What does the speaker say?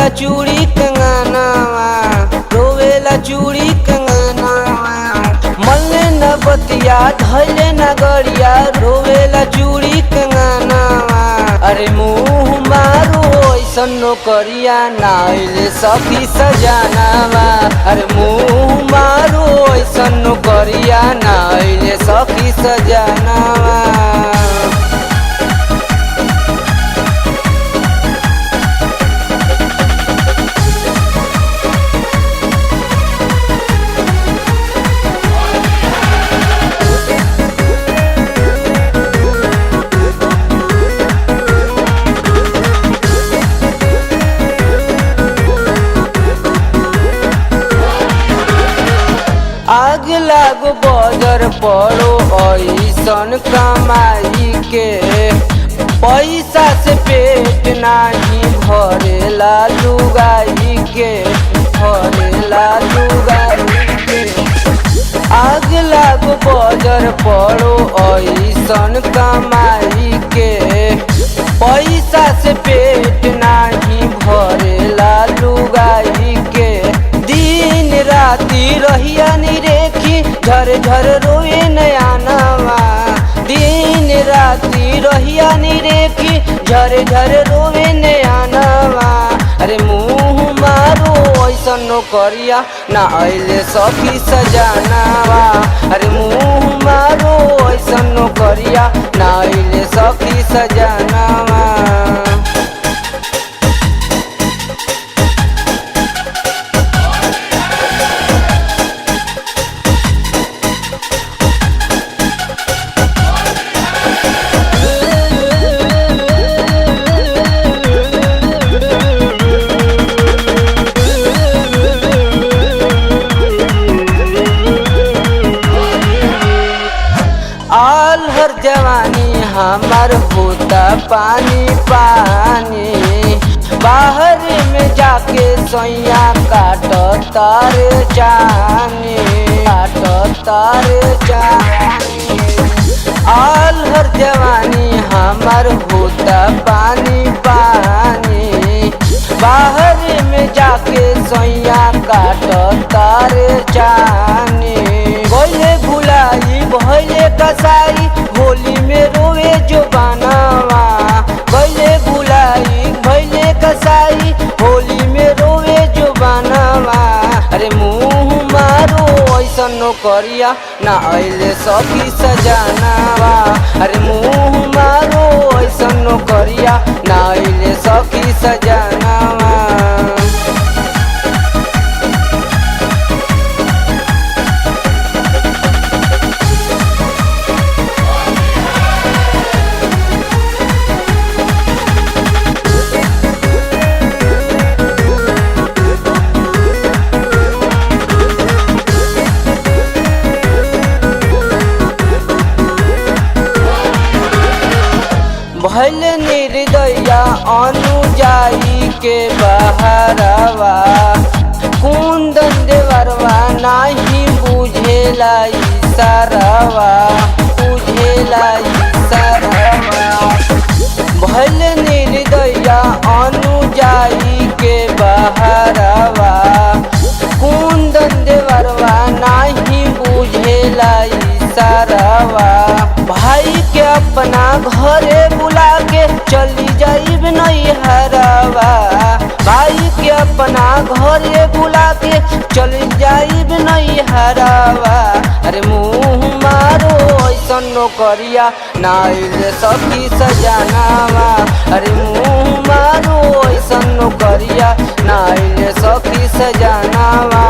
रोवेला चूड़ी कंगनवा, रोवेला चूड़ी कंगनवा। मल्ले न बतिया धैले न गरिया, रोवेला चूड़ी कंगनवा। अरे मुँह मारो ऐसन नौकरिया नाइले सखी सजनवा। अरे मुँह मारो ऐसन नौकरिया नाइले सखी सजनवा। आग लागो बजर पड़ो ऐसन कमाई के, पैसा से पेट नाही भरेला लुगाई के, भरेला लुगाई के। आग लागो बजर पड़ो ऐसन कमाई के, पैसा से पेट नाही भरेला लुगाई के। दिन राती रहिया नी रेखी झर झर रोए नयानवा। दिन राती रहिया नी रेखी झर झर रोए नयानवा। अरे मुँह मारो ऐसन नौकरिया ना अइले सखी सजनवा। अरे मुँह मारो ऐसन नौकरिया ना अइले सखी सजनवा। हर जवानी हमार होता पानी पानी, बाहर में जाके सैया काट तारे चानी, काट तारे चानी। आल हर जवानी हमार होता पानी पानी, बाहर में जाके सैया काट तारे चानी। भइले भुलाई भइले कसाई होली में रोवे जो बनावा। भइले भुलाई भइले कसाई होली में रोवे जो बनावा। अरे मुँह मारो ऐसन नौकरिया ना अइले सखी सजनवा। अरे मुँह मारो ऐसन नौकरिया ना अइले सखी सजनवा। भइल निर्दया अनुजाई के बहरवा, कुंदन देवरवा नाही बुझेला इशारवा, बुझेला इशारवा। भइल निर्दया अनुजाई के बहरवा, कुंदन देवरवा नाही बुझेला इशारवा। भाई के अपना घरे बुला के चली जाइब नैहरवा। भाई के अपना घरे बुला के चली जाइब नैहरवा। अरे मुँह मारो ऐसन नौकरिया ना अइले सखी सजनवा। अरे मुँह मारो ऐसन नौकरिया ना अइले सखी सजनवा।